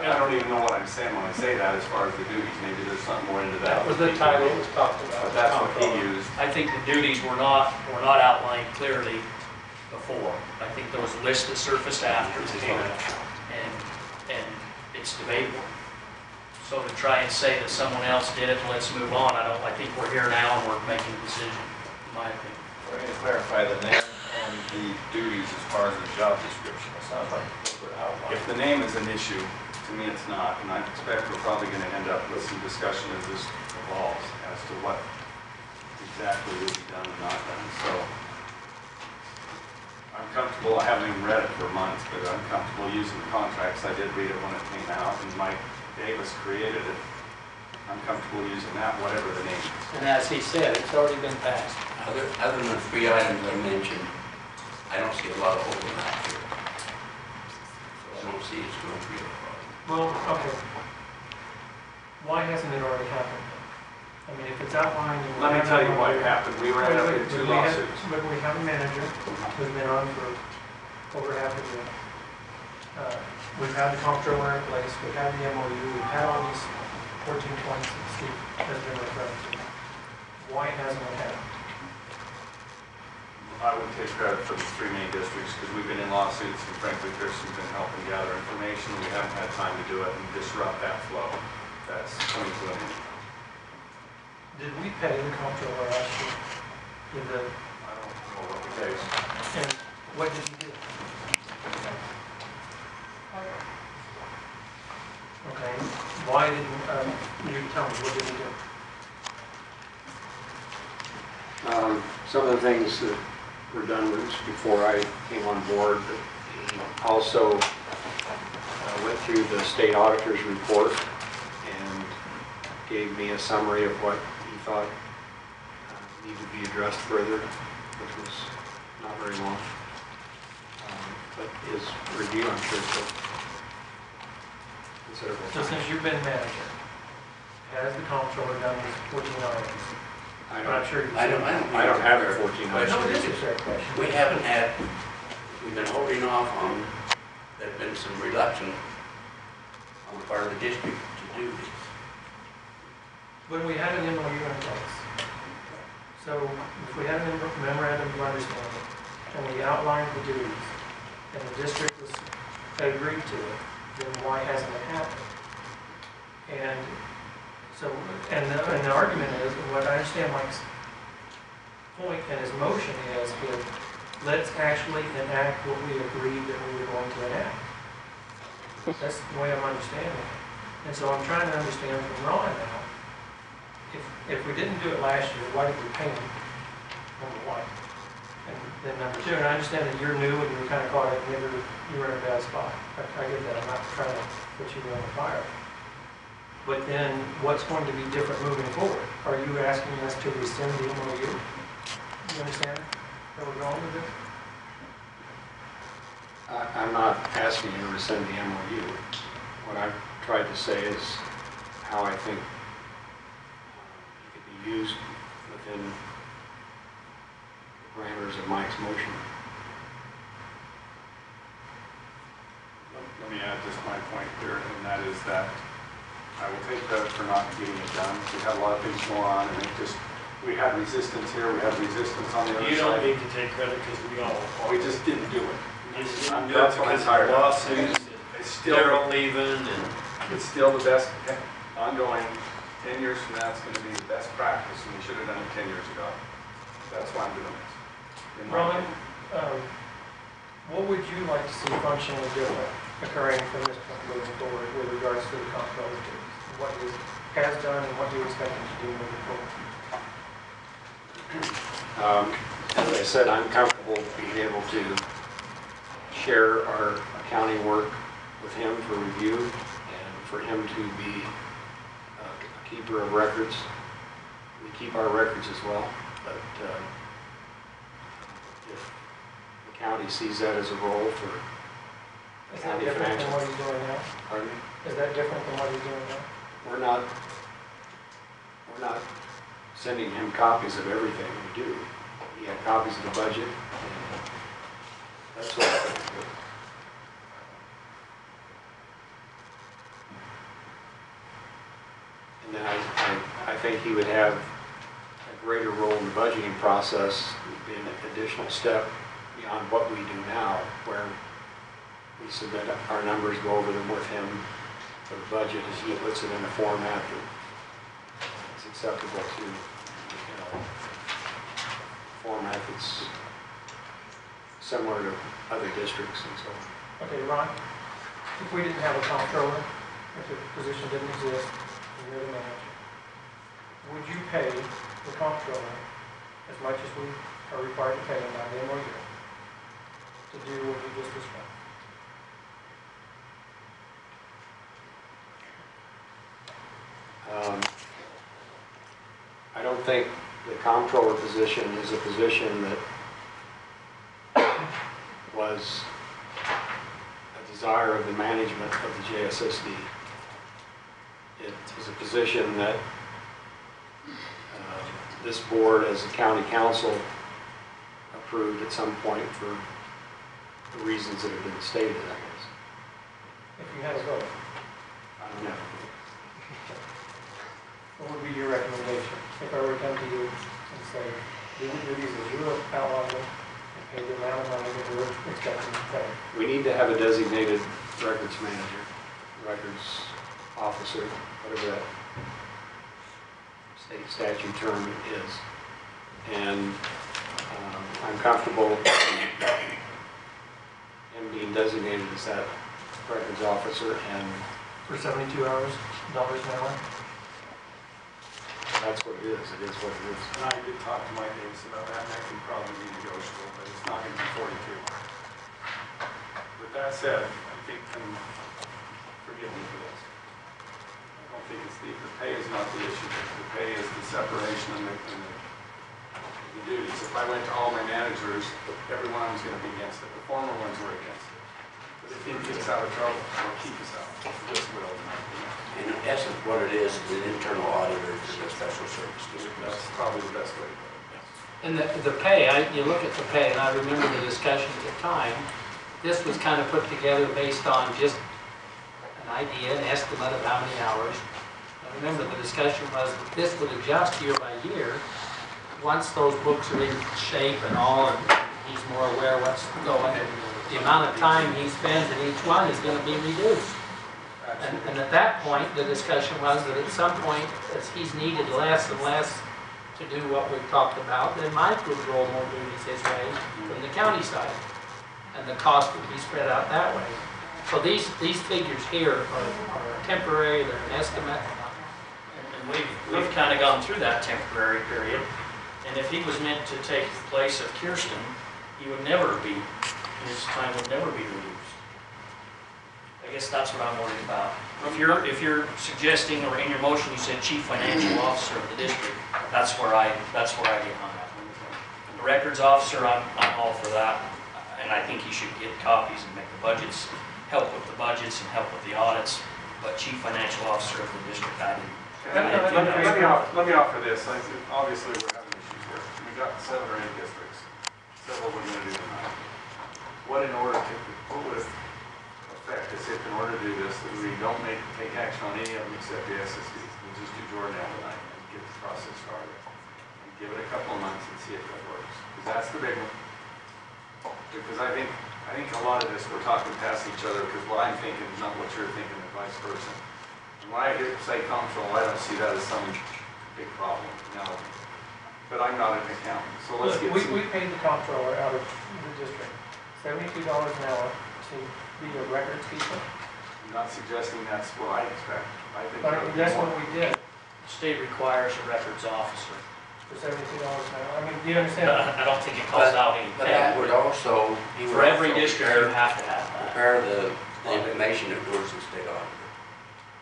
I don't even know what I'm saying when I say that as far as the duties. Maybe there's something more into that. That was the title it was talked about. But that's what he used. I think the duties were not outlined clearly before. I think those lists that surfaced after came out, and it's debatable. So to try and say that someone else did it and let's move on, I think we're here now and we're making a decision, in my opinion. We're going to clarify the name and the duties as far as the job description. It sounds like we're outlining. If the name is an issue, to me it's not, and I expect we're probably going to end up with some discussion as this evolves as to what exactly will be done and not done. So I'm comfortable, I haven't even read it for months, but I'm comfortable using the contracts. I did read it when it came out, and Mike Davis created it. I'm comfortable using that, whatever the name is. And as he said, it's already been passed. Other than the 3 items I mentioned, I don't see a lot of overlap here. So I don't see it's going to be a problem. Well, okay. Why hasn't it already happened? I mean, if it's outlined... Let me tell you what happened. We ran up in 2 lawsuits. But we have a manager who's been on for over half a year. We've had the comptroller in place, we've had the MOU, we've had all these 14 points that Steve has been referring to. Why hasn't it happened? I would take credit for the 3 main districts because we've been in lawsuits and frankly Pearson's been helping gather information. We haven't had time to do it and disrupt that flow. That's coming to an end. Did we pay the comptroller last year? I don't know what the case. And what did he do? Okay, why didn't you tell me, what did he do? Some of the things that were done was before I came on board, but he also went through the state auditor's report and gave me a summary of what he thought needed to be addressed further, which was not very long. But his review, I'm sure, took considerable time. So since you've been manager, has the comptroller done these 14 items? I'm sure I don't have the 14 items. No, it is a fair question. We've been holding off on, there's been some reluctance on the part of the district to do this. When we had an MOU in place, so if we had a memorandum of understanding and we outlined the duties and the district was agreed to it, then why hasn't it happened? And so, and the argument is, what I understand Mike's point and his motion is let's actually enact what we agreed that we were going to enact. That's the way I'm understanding it. And so I'm trying to understand from Ron now, if we didn't do it last year, why did we pay him? Number one. And then number two, and I understand that you're new and you're kind of caught up, and you were in a bad spot. I get that. I'm not trying to put you on the fire. But then what's going to be different moving forward? Are you asking us to rescind the MOU? You understand where we're going with this? I'm not asking you to rescind the MOU. What I've tried to say is how I think it could be used within the parameters of Mike's motion. Let me add just my point here, and that is that I will take credit for not getting it done. We had a lot of things going on, and we had resistance here, we had resistance on the other side. You don't need to take credit because we all. We just didn't do it. You just didn't do it That's what I'm because of tired the of. lawsuits. It's still, They're leaving and. it's still the best ongoing. 10 years from now, it's going to be the best practice, and we should have done it 10 years ago. That's why I'm doing this. Ron, what would you like to see functionally different occurring from this point moving forward with regards to the comptroller duties? What he has done and what do you expect him to do moving forward? As I said, I'm comfortable being able to share our accounting work with him for review and for him to be a keeper of records. We keep our records as well, but if the county sees that as a role for Is that different than what he's doing now? Pardon me? Is that different than what he's doing now? We're not sending him copies of everything we do. He had copies of the budget, and that's what I think. And then I think he would have a greater role in the budgeting process, be an additional step beyond what we do now, where we submit our numbers, go over them with him for the budget, as he puts it in a format that is acceptable to, format that's similar to other districts and so on. Okay, Ron, if we didn't have a comptroller, if the position didn't exist, and you're the manager, would you pay the comptroller as much as we are required to pay him by the MOU to do what you just described? I don't think the comptroller position is a position that was a desire of the management of the JSSD. It is a position that this board, as a county council, approved at some point for the reasons that have been stated, I guess. If you had a vote, I don't know. what would be your recommendation? If I were to come to you and say, do these as you outline them, and pay the amount of money that we're expecting to pay? We need to have a designated records manager, records officer, whatever that state statute term is. And I'm comfortable him being designated as that records officer, and For 72 hours, dollars an hour? that's what it is. It is what it is. And I did talk to Mike Davis about that, and that can probably be negotiable, but it's not going to be 42. With that said, I think, and forgive me for this, I don't think it's the pay is not the issue. The pay is the separation and the duties. If I went to all my managers, everyone was going to be against it. The former ones were against it. But if he gets out of trouble, he'll keep us out. This will. In essence, what it is an internal auditor for the special service district. That's probably the best way to put it. And the pay, you look at the pay, and I remember the discussion at the time, this was kind of put together based on just an idea, an estimate of how many hours. I remember the discussion was that this would adjust year by year, once those books are in shape and all, and he's more aware of what's going, and the amount of time he spends in each one is going to be reduced. And at that point, the discussion was that at some point, as he's needed less and less to do what we've talked about, then Mike would roll more duties his way from the county side. And the cost would be spread out that way. So these figures here are temporary, they're an estimate. And we've kind of gone through that temporary period. And if he was meant to take the place of Kirsten, he would never be, his time would never be reduced. I guess that's what I'm worried about. If you're suggesting, or in your motion, you said chief financial officer of the district, that's where I get hung up. The records officer, I'm all for that, and I think he should get copies and make the budgets, help with the budgets and help with the audits. But chief financial officer of the district, I didn't. Let me offer this. Obviously, we're having issues here. We've got 7 or 8 districts. Several we're going to do tonight. What would affect us if, in order to do this, that we don't take action on any of them except the SSDs? We'll just do Jordan tonight and get the process started. And give it a couple of months and see if that works. Because that's the big one. Because I think a lot of this, we're talking past each other, because what I'm thinking is not what you're thinking, and vice versa. And when I hear say comptroller, I don't see that as some big problem. No. But I'm not an accountant, so let's get We paid the comptroller out of the district $72 an hour to be a records keeper. I'm not suggesting that's what I expect. I think But that's what we did The state requires a records officer. for $72 an hour. I mean, do you understand? I don't think it calls out any But that would pay. also, he would For every also district, you have to have that. prepare the information that goes to the state auditor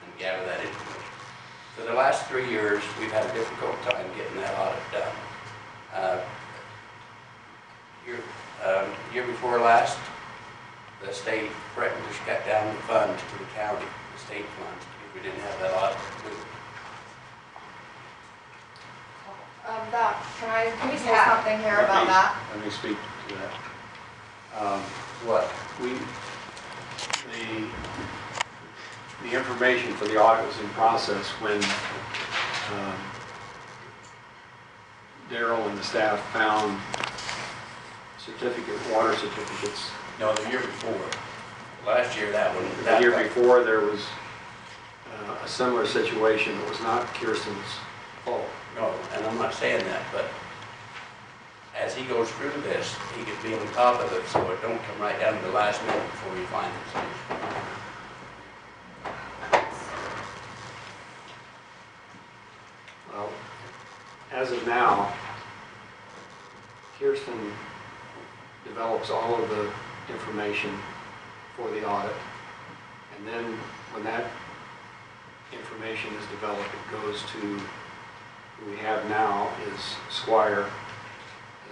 and gather that information. For the last 3 years, we've had a difficult time getting that audit done. Year before last, the state threatened to cut down the funds to the county, the state funds, if we didn't have that audit approved. Can we say something here about that? Let me speak to that. What? The information for the audit was in process when Daryl and the staff found water certificates. No, the year before. Last year, that one. The year before, there was a similar situation. It was not Kirsten's fault. No, and I'm not saying that, but as he goes through this, he could be on top of it, so it don't come right down to the last minute before we find it. Well, as of now, Kirsten develops all of the information for the audit. And then when that information is developed, it goes to who we have now is Squire,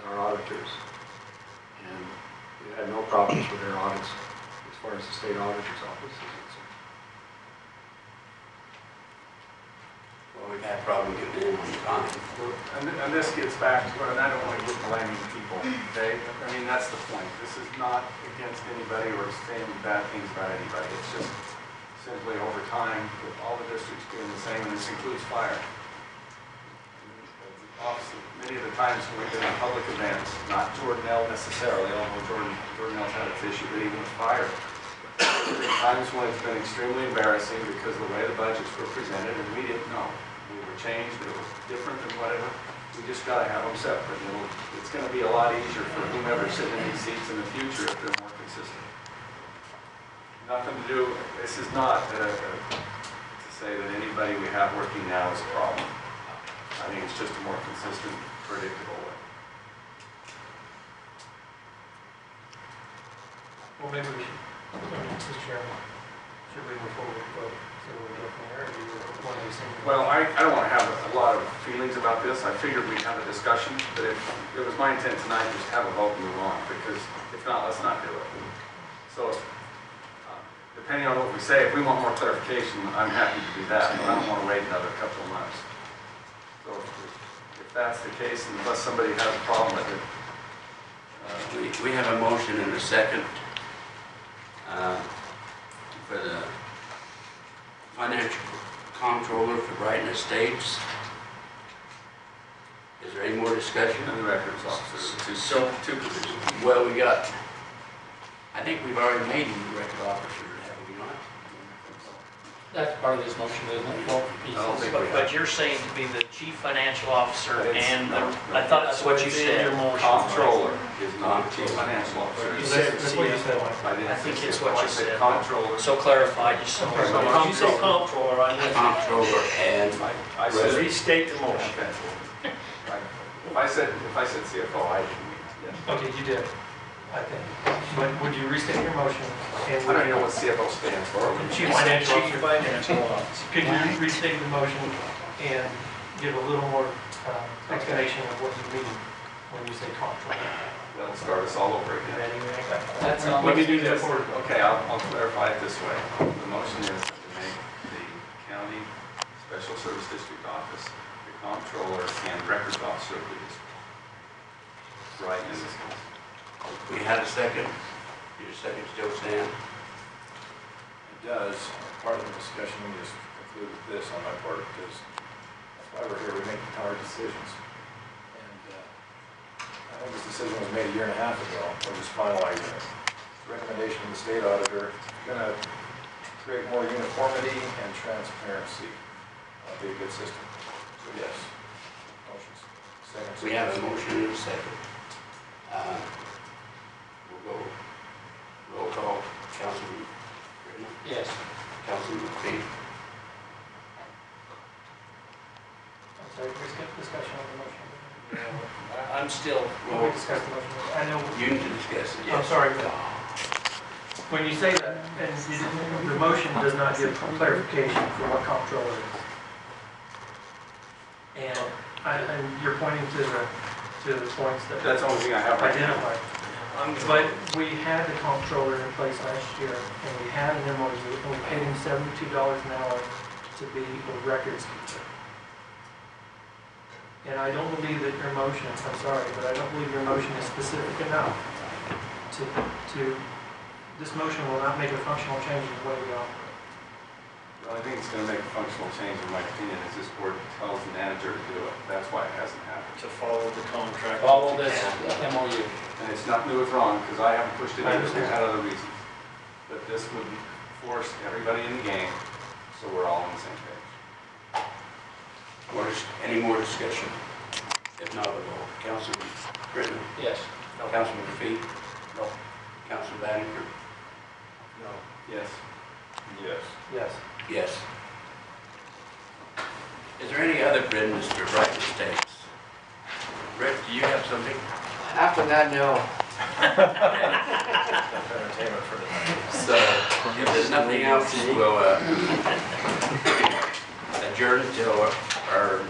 our auditors. And we had no problems with their audits as far as the state auditor's office is concerned. Well, we've had problems getting in on time. And this gets back to, and I don't want to get blaming people, okay? I mean, that's the point. This is not against anybody or saying bad things about anybody. It's just simply over time, with all the districts being the same, and this includes fire. Obviously, many of the times when we've been in public events, not Jordanelle necessarily, although Jordanelle's had its issue, but even with fire. There have been times when it's been extremely embarrassing because of the way the budgets were presented and we didn't know. We were changed, it was different than whatever. We just gotta have them separate. It's gonna be a lot easier for whomever's sitting in these seats in the future if they're more consistent. Nothing to do, this is not to say that anybody we have working now is a problem. I think it's just a more consistent, predictable way. Well, maybe we should, Mr. Chairman, should we move forward with the vote? So we go from there, or do you want to say? Well, I don't want to have a lot of feelings about this. I figured we'd have a discussion, but if it was my intent tonight, just have a vote and move on, because if not, let's not do it. So, depending on what we say, if we want more clarification, I'm happy to do that, but I don't want to wait another couple of months. So if that's the case, unless somebody has a problem with it. We have a motion and a second for the financial comptroller for Brighton Estates. Is there any more discussion? And the records officer, two positions. Well, I think we've already made him the record officer, have we not? That's part of this motion, isn't it? Both pieces. But you're saying to be the chief financial officer and I thought that's what you said. Comptroller is not chief financial officer. You said- That's what you said, Mike. I think it's what you said. Comptroller. So clarify, just so. You say comptroller, I mean. Comptroller and I said, Restate the motion. okay. If I said CFO, I didn't mean, yeah. Okay, you did, I think. But would you restate your motion? And I don't even know what CFO stands for. Chief financial officer. Chief financial officer. Could you restate the motion and give a little more explanation of what you mean when you say comptroller? That'll start us all over again. That's Let me do this. Okay, I'll clarify it this way. The motion is to make the county special service district office the comptroller and records officer of the district. Right in this case. we had a second. Your second still stand? It does. Part of the discussion, we just concluded this on my part, because that's why we're here, we make hard decisions. And I think this decision was made a year and a half ago, we're just finalizing it. Recommendation of the state auditor, going to create more uniformity and transparency. Be a good system. So yes, motions. Second. We have a motion and a second. We'll go roll call. Councilman Crittenden? Yes. Councilman McPhie? I'm sorry, we skipped discussion on the motion. I'm still, We discussed the motion. I know, You need to discuss it, I'm yes. sorry, but when you say that, and the motion does not give clarification for what comptroller is. And you're pointing to the points that That's the only thing I have right now. identified. But we had the comptroller in place last year, and we had an MOU, and we paid him $72 an hour to be a records keeper. And I don't believe that your motion, I'm sorry, but I don't believe your motion is specific enough to, this motion will not make a functional change in the way we operate. The only thing that's gonna make a functional change, in my opinion, is this board tells the manager to do it. That's why it hasn't happened. To follow the contract. Follow this MOU. And it's nothing to do with wrong, because I haven't pushed it either, we had other reasons. But this would force everybody in the game, so we're all on the same page. Any more discussion? If not, we'll go. Councilman Crittenden? Yes. Councilman McPhie? No. Councilman Bangerter? No. Yes. Yes. Yes. Yes. Is there any other business for Brighton Estates? Rick, do you have something? After that, no. Entertainment for the night. So, if there's nothing else, we'll adjourn until our